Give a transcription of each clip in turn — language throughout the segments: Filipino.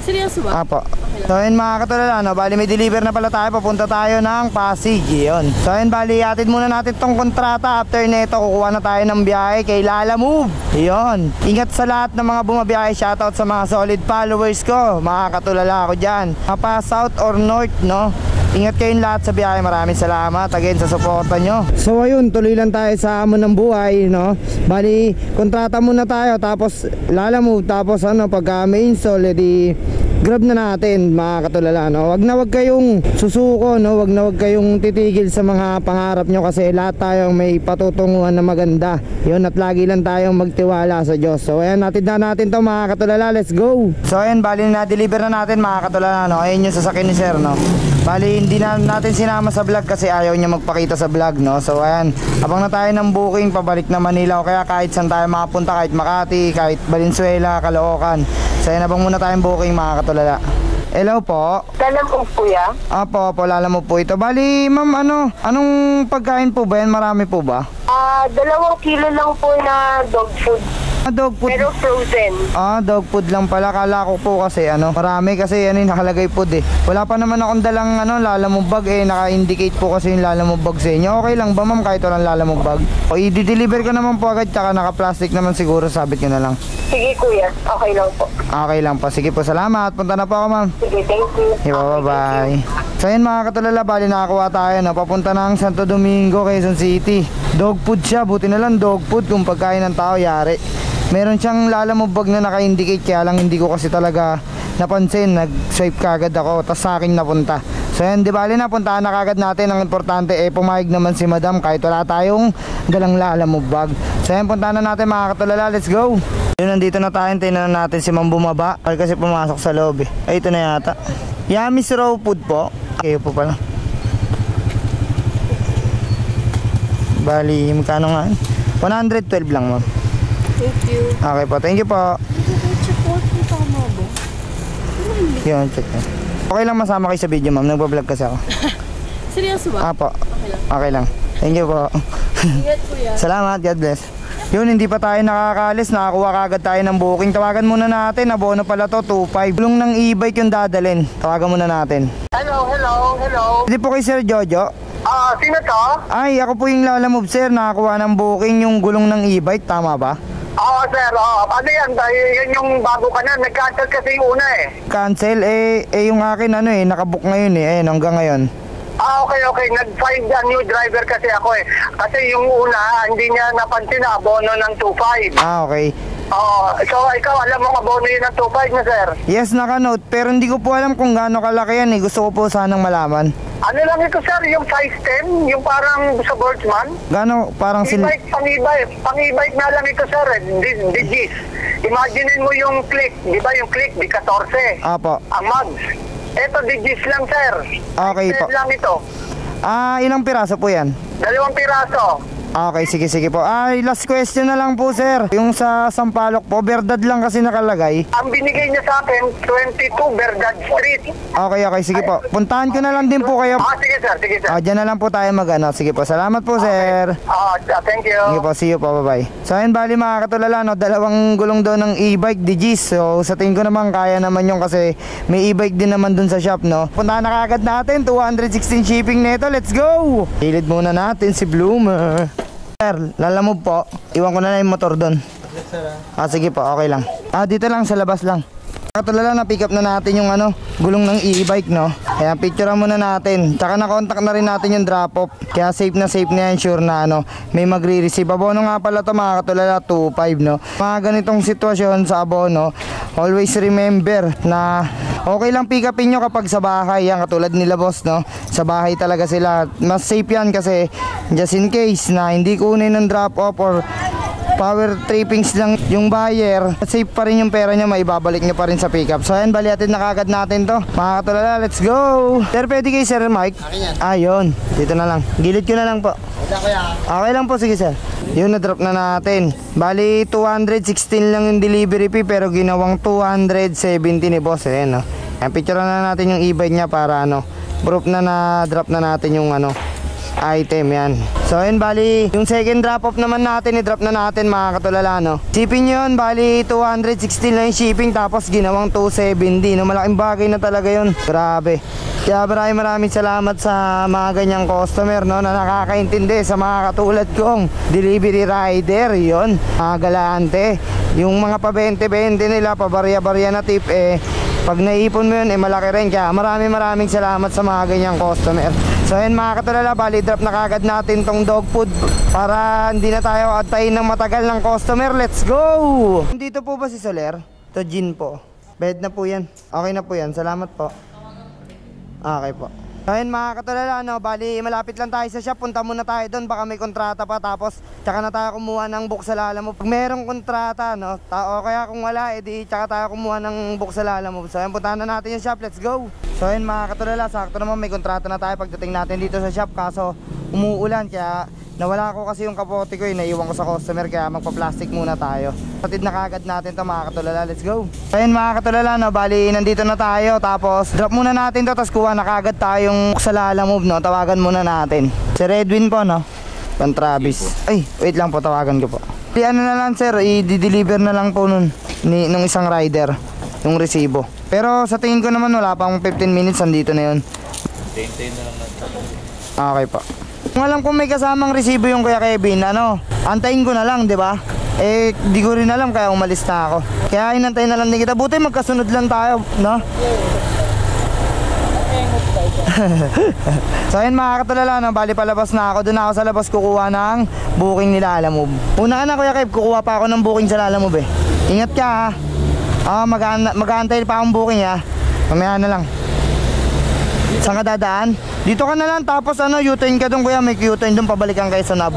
Seryoso ba? Apo. So yun mga katulala, no? Bali may deliver na pala tayo. Papunta tayo ng Pasig. Yun. So yun, bali atid muna natin tong kontrata. After nito, kukuha na tayo ng biyahe kay Lalamove. Yun. Ingat sa lahat ng mga bumabiyahe. Shoutout sa mga solid followers ko. Mga katulala ako dyan. Mapa South or North, no? Ingat kayong lahat sa biyahe. Maraming salamat again sa suporta nyo. So ayun, tuloy lang tayo sa hamon ng buhay, no? Bali, kontrata muna tayo. Tapos Lalamove. Tapos ano, pagka may install, edi grab na natin mga katulala, no? Wag kayong susuko, no? Wag kayong titigil sa mga pangarap nyo, kasi lahat tayong may patutunguhan na maganda. Yun, at lagi lang tayong magtiwala sa Diyos. So ayan, natin na natin to mga katulala. Let's go. So ayan, bali na-deliver na natin mga katulala, no? Ayun yung sasakyan ni sir, no? Bali hindi na natin sinama sa vlog kasi ayaw niya magpakita sa vlog, no? So ayan, abang na tayo ng booking pabalik na Manila, o kaya kahit saan tayo makapunta, kahit Makati, kahit Valenzuela, Caloocan. So ayan, abang muna tayong booking mga katulala. Hello po. Lalamove po ya? Apo, Lalamove po ito. Bali ma'am, anong pagkain po ba yan? Marami po ba? 2 kilo lang po na dog food. Dog food. Pero frozen. Dog food lang pala. Kala ko po kasi marami kasi nakalagay food eh. Wala pa naman akong dalang Lalamove bag eh. Naka-indicate po kasi yung Lalamove bag sa inyo. Okay lang ba ma'am kahit walang Lalamove bag? O i-deliver ko naman po agad, tsaka naka-plastic naman siguro, sabit ko na lang. Sige kuya, okay lang po. Okay lang po. Sige po, salamat. Punta na po ako ma'am. Sige, thank you. Bye-bye. So yun mga katulala, bali nakakuha tayo papunta ng Santo Domingo, Quezon City. Dog food siya, buti na lang dog food. Kung pagkain ng tao, yari. Meron siyang Lalamove bag na naka-indicate, kaya lang hindi ko kasi talaga napansin. Nag-swipe kagad ako, tas sa akin napunta. So yan, di bali na, puntahan na kagad natin. Ang importante pumayag naman si madam kahit wala tayong dalang Lalamove bag. So yan, puntahan na natin mga katulala, let's go. Yun, nandito na tayo, tingnan na natin si ma'am bumaba kasi pumasok sa loob eh. Ay, ito na yata. Yummies raw food po. Kayo po pala. Bali, magkano nga? 112 lang ma'am. Thank you. Okay po, thank you po. Check po, tama ba? Yun, check na. Okay lang masama kayo sa video ma'am, nagpa-vlog kasi ako. Seryoso ba? Apo. Okay lang. Okay lang. Thank you po. Ingat kuya. Salamat, God bless. Yun, hindi pa tayo nakakalis, nakakuha kagad tayo ng booking. Tawagan muna natin, abono pala to, 2.5. Gulong ng e-bike yung dadalhin. Tawagan muna natin. Hello. Hindi po kay Sir Jojo. Sino to? Ay, ako po yung Lalamove sir, nakakuha ng booking yung gulong ng e-bike, tama ba? Oo sir, ano yan? Yan yung bago ka na, nag-cancel kasi yung una eh. Cancel, yung akin nakabook ngayon hanggang ngayon. Okay. Nag-find a new driver kasi ako eh. Kasi yung una, hindi niya napansin na abono ng 2.5. Okay. So ikaw, alam mo abono yun ng 2.5 na sir? Yes, naka-note, pero hindi ko po alam kung gaano kalaki yan Gusto ko po sanang malaman. Ano lang ito sir, yung size 10, yung parang sa Birchman? Gaano, parang E-bike, pang-e-bike na lang ito sir, digis. Imaginein mo yung click, di ba yung click, di 14. Apo. Ang mags. Ito digis lang sir. Okay size po. 10 lang ito. Ilang piraso po yan? 2 piraso. Okay, sige po. Last question na lang po sir. Yung sa Sampaloc po, Verdad lang kasi nakalagay. Ang binigay niya sa akin, 22 Verdad Street. Okay, sige po. Puntahan ko na lang din po kayo. Sige sir. Diyan na lang po tayo Sige po, salamat po sir. Thank you. Sige po, see you po, bye-bye. So ayun, bali mga katulala, dalawang gulong doon ng e-bike, Digis. So sa tingin ko naman, kaya naman yung kasi may e-bike din naman doon sa shop, no? Puntahan na kagad natin, 216 shipping nito, let's go! Hilid muna natin si Bloomer. Sir, Lalamove po. Iwan ko na yung motor doon. Sige po, okay lang. Dito lang, sa labas lang. Katulala, na-pick up na natin yung gulong ng e-bike, no? Kaya picturean muna natin. Tsaka na-contact na rin natin yung drop-off. Kaya safe na yan, sure na may magre-receive. Abono nga pala to mga katulala, 2.5, no? Mga ganitong sitwasyon sa abono, always remember na okay lang pick upin nyo kapag sa bahay. Yan, katulad nila boss, no? Sa bahay talaga sila. Mas safe yan kasi just in case na hindi kunin ng drop-off or power trippings lang yung buyer, safe pa rin yung pera niya, maibabalik niya pa rin sa pickup. So ayan, baliatin na kagad natin to mga katulala, let's go. Sir, pwede kayo Sir Mike? Ayun, dito na lang, gilid ko na lang po. Okay lang po, sige sir. Yun, na-drop na natin. Bali 216 lang yung delivery fee, pero ginawang 270 ni boss. Ayan, no? Ayan, picture na natin yung e-bike niya para proof na na-drop na natin yung item yan. So yun, bali yung second drop off naman natin, i-drop na natin mga katulala, no. Shipping yun, bali 216 lang yung shipping, tapos ginawang 270, no. Malaking bagay na talaga yun, grabe. Kaya maraming salamat sa mga ganyang customer, no, na nakakaintindi sa mga katulad kong delivery rider. Yun, mga galante, yung mga pa 20-20 nila, pa barya-barya na tip, pag naipon mo yun, malaki rin. Kaya maraming salamat sa mga ganyang customer. So yun mga katulala, bali drop na kagad natin tong dog food para hindi na tayo antayin ng matagal ng customer. Let's go! Dito po ba si Soler? To Jean po. Bed na po yan. Okay na po yan. Salamat po. Okay po. So yun mga katulala, no, bali malapit lang tayo sa shop. Punta muna tayo doon, baka may kontrata pa. Tapos tsaka na tayo kumuha ng book sa Lalamove. Pag merong kontrata, no, o kaya kung wala, edi tsaka tayo kumuha ng book sa Lalamove. So yun, puntahan na natin yung shop. Let's go! So yun mga katulala, sakto naman may kontrata na tayo pagdating natin dito sa shop. Kaso umuulan, kaya nawala ko kasi yung kapote ko, naiiwan ko sa customer, kaya magpa-plastic muna tayo. Patid na kagad natin to mga katulala. Let's go! So yun mga katulala, no, bali nandito na tayo. Tapos drop muna natin to, tapos kuha na kagad tayong sa Lalamove, no. Tawagan muna natin si Redwin po, no, Pan Travis. Ay, wait lang po, tawagan ko po. Di ano na lang sir, i-deliver na lang po nung isang rider yung resibo. Pero sa tingin ko naman wala pang 15 minutes, andito na yun. Hintayin na lang natin. Okay pa. Kung alam kong may kasamang resibo yung Kuya Kevin, antayin ko na lang, di ba? Di ko rin alam, kaya umalis na ako. Kaya inantayin na lang din kita. Buti magkasunod lang tayo, no? So ayun mga katulala, no, bali palabas na ako. Doon ako sa labas kukuha ng booking nila Lalamove. Una ka na Kuya Kev, kukuha pa ako ng booking sa Lalamove Ingat ka ha. Mag-aantay pa akong booking ha. Mamaya na lang. Saan ka dadaan? Dito ka na lang, tapos U-turn ka doon Kuya. May U-turn doon, pabalikan kayo sa knob.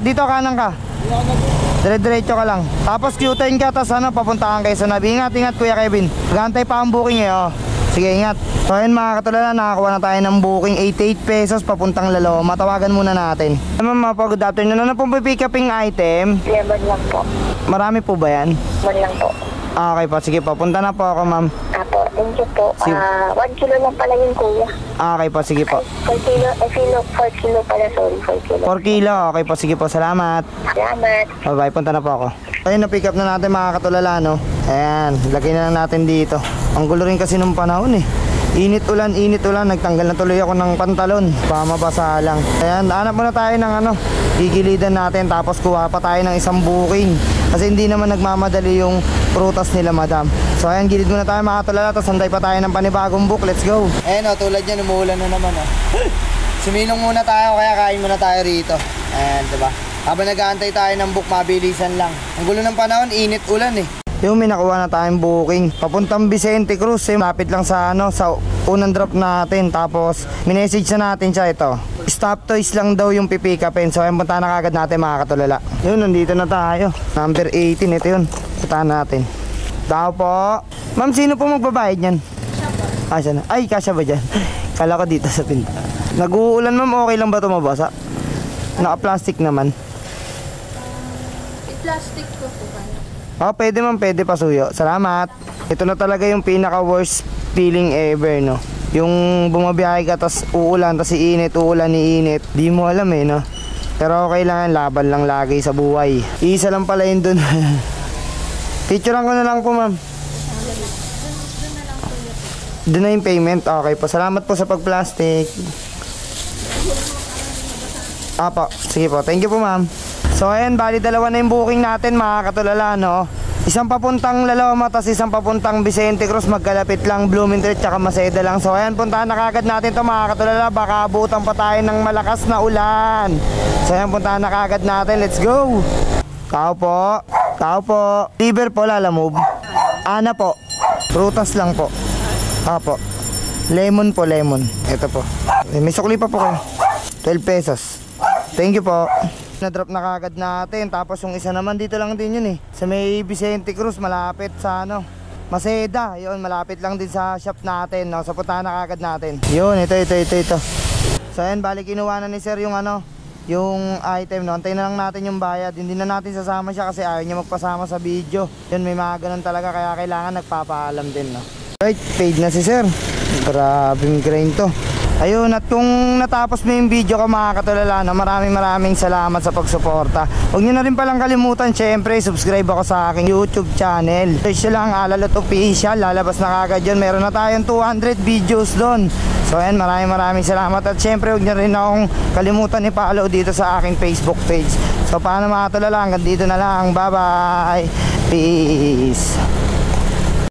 Dito kanan ka. Dire-diretso ka lang. Tapos U-turn ka, tapos papuntahan kayo sa knob. Ingat Kuya Kevin. Mag-aantay pa akong booking Sige, ingat. So ayun mga katulala, nakakuha na tayo ng booking, 88 pesos papuntang Lalo. Matawagan muna natin. Ma'am, good afternoon. Ano po pick uping item? Lemon lang po. Marami po ba yan? Lemon lang po. Okay po, sige po. Punta na po ako, ma'am. Apo, thank you po. 1 kilo lang pala yung kuya. Okay po, sige po. 4 kilo, 4 kilo pala, sorry, 4 kilo. 4 kilo, okay po, sige po. Salamat. Salamat. Bye-bye, punta na po ako. Ayun, na-pick up na natin mga katulala, no? Ayan, lagay na lang natin dito. Ang gulo rin kasi nung panahon Init ulan, nagtanggal na tuloy ako ng pantalon, mabasa lang. Ayan, hanap muna tayo ng gigilidan natin, tapos kuha pa tayo ng isang booking. Kasi hindi naman nagmamadali yung prutas nila madam. So ayan, gilid muna tayo mga katulala, tapos santay pa tayo ng panibagong book. Let's go! Ayan tulad yan, umuulan na naman Sumilong muna tayo, kaya kain muna tayo rito. Ayan, diba? Habang nag-aantay tayo ng book, mabilisan lang. Ang gulo ng panahon, init ulan Yung may nakuha na tayong booking papuntang Vicente Cruz, lapit lang sa sa unang drop natin. Tapos minessage na natin siya, ito Stop Toys lang daw yung pipikapin. So ayun, punta na kagad natin mga katulala. Yun, nandito na tayo, number 18, ito yun. Puntahan natin. Tao po. Ma'am, sino po magbabayad yan? Siya na. Ay, kasya ba dyan? Kala ko dito sa tinta. Nag-uulan ma'am, okay lang ba ito mabasa? Naka-plastic naman. I-plastic ko po ba? Pwede ma'am, pwede pasuyo. Salamat. Ito na talaga yung pinaka worst feeling ever, no? Yung bumabiyahe ka, tas uulan, tas iinit, uulan, iinit. Di mo alam no? Pero okay lang yan, laban lang lagi sa buhay. Isa lang pala yun dun. Picturean ko na lang po ma'am. Doon na yung payment. Okay po, salamat po sa pag-plastic. Apo, sige po, thank you po ma'am. So ayan, bali dalawa na yung booking natin mga katulala, no? Isang papuntang Laloma, tas isang papuntang Vicente Cruz. Magkalapit lang, Bloomington tsaka Maseda lang. So ayan, puntahan na kagad natin to mga katulala. Baka abutan pa tayo ng malakas na ulan. So ayan, puntahan na kagad natin. Let's go! Tao po. Tao po. Liver po, Lalamove. Ana po. Prutas lang po. Apo. Lemon po, lemon. Ito po. May sukli pa po kayo. 12 pesos. Thank you po. Na-drop na kagad natin. Tapos yung isa naman dito lang din yun sa may Vicente Cruz, malapit sa Maseda. Yun, malapit lang din sa shop natin, no? So puntahan na kagad natin. Yun, ito. So ayan, bali kinuha na ni sir yung yung item, no? Antayin na lang natin yung bayad. Hindi na natin sasama siya kasi ayaw niya magpasama sa video. Yun, may mga ganun talaga, kaya kailangan nagpapaalam din, no? Right, paid na si sir. Grabing grind to. Ayun, at kung natapos mo yung video ko mga katulala, no, maraming salamat sa pagsuporta. Huwag nyo na rin palang kalimutan, syempre, subscribe ako sa aking YouTube channel. Search lang Alalot Official, lalabas na kagad yun. Meron na tayong 200 videos doon. So ayan, maraming salamat. At syempre, huwag nyo rin akong kalimutan i-follow dito sa aking Facebook page. So paano mga katulala, hanggang dito na lang. Bye bye. Peace.